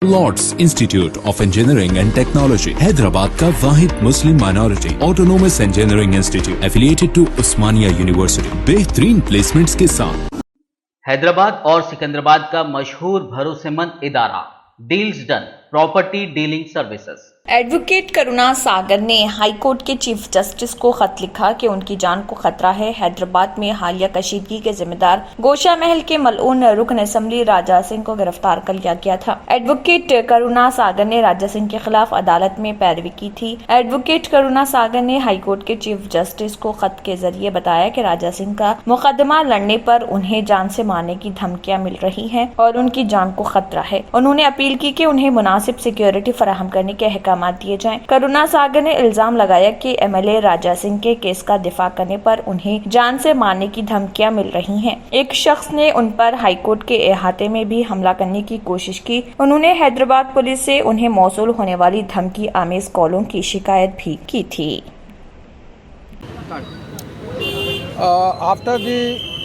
Lord's institute of engineering and technology Hyderabad का वाहिद Muslim minority autonomous engineering institute affiliated to Osmania university बेहतरीन placements के साथ। हैदराबाद और सिकंदराबाद का मशहूर भरोसेमंद इदारा deals done property dealing services. Advocate Karuna Sagar ने हाई कोर्ट के चीफ जस्टिस को खत लिखा कि उनकी जान को खतरा है। हैदराबाद में हालिया कशीदगी के जिम्मेदार गोशा महल के मलऊन रुकन असम्बली राजा सिंह को गिरफ्तार कर लिया गया था। एडवोकेट करुणा सागर ने राजा सिंह के खिलाफ अदालत में पैरवी की थी। एडवोकेट करुणा सागर ने हाई कोर्ट के चीफ जस्टिस को खत के जरिए बताया कि राजा सिंह का मुकदमा लड़ने पर उन्हें जान से मारने की धमकियां मिल रही हैं और उनकी जान को खतरा है। उन्होंने अपील की कि उन्हें मुनासिब सिक्योरिटी फराहम करने के अहकाम दिए जाएं। करुणा सागर ने इल्जाम लगाया कि एमएलए राजा सिंह के केस का दिफा करने पर उन्हें जान से मारने की धमकियां मिल रही हैं। एक शख्स ने उन पर हाईकोर्ट के अहाते में भी हमला करने की कोशिश की। उन्होंने हैदराबाद पुलिस से उन्हें मौसूल होने वाली धमकी आमेज कॉलों की शिकायत भी की थी। After the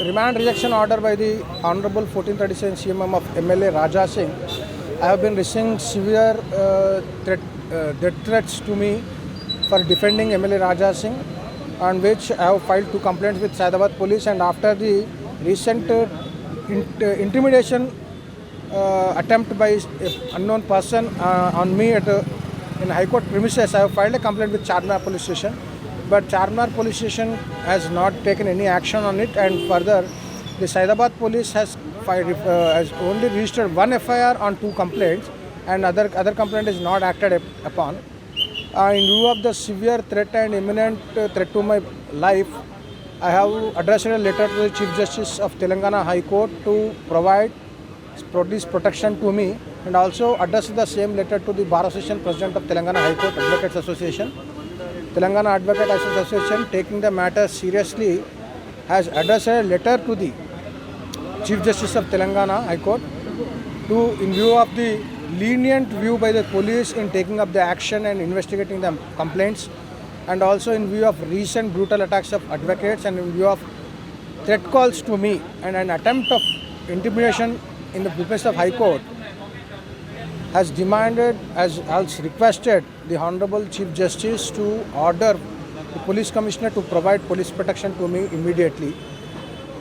remand rejection order by the Honorable 1437 CMM of MLA Raja Singh, I have been receiving severe death threats to me for defending MLA Raja Singh, on which I have filed 2 complaints with Saidabad police. And after the recent intimidation attempt by an unknown person on me in High Court premises, I have filed a complaint with Charminar police station. But Charminar police station has not taken any action on it, and further the Saidabad police has only registered 1 FIR on 2 complaints, and other complaint is not acted upon. In view of the severe threat and imminent threat to my life, I have addressed a letter to the Chief Justice of Telangana High Court to provide police protection to me, and also addressed the same letter to the Bar Association President of Telangana High Court Advocates Association. Telangana Advocate Association, taking the matter seriously, has addressed a letter to the Chief Justice of Telangana High Court in view of the lenient view by the police in taking up the action and investigating the complaints, and also in view of recent brutal attacks of advocates, and in view of threat calls to me and an attempt of intimidation in the presence of High Court, has requested the Honorable Chief Justice to order the Police Commissioner to provide police protection to me immediately.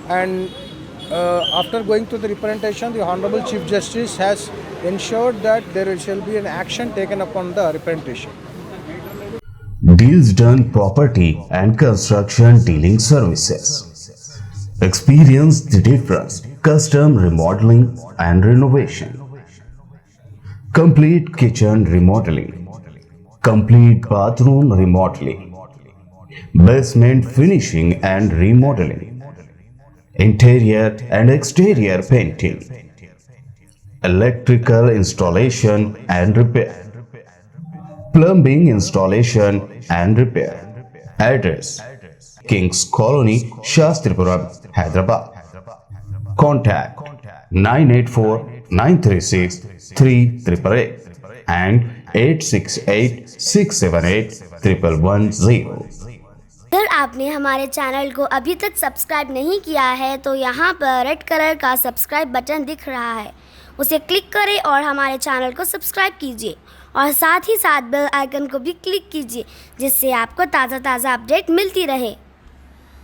And after going through the representation, the Honorable Chief Justice has ensured that there shall be an action taken upon the representation. Deals Done Property and Construction Dealing Services. Experience the difference. Custom remodeling and renovation. Complete kitchen remodeling. Complete bathroom remodeling. Basement finishing and remodeling. Interior and exterior painting. Electrical installation and repair. Plumbing installation and repair. Address: Kings Colony, Shastripuram, Hyderabad. Contact 984-936-3888 and 868-678-1110. अगर आपने हमारे channel को अभी तक subscribe नहीं किया है तो यहाँ पर रेड कलर का सब्सक्राइब बटन दिख रहा है, उसे क्लिक करें और हमारे चैनल को सब्सक्राइब कीजिए और साथ ही साथ बेल आइकन को भी क्लिक कीजिए, जिससे आपको ताज़ा अपडेट मिलती रहे।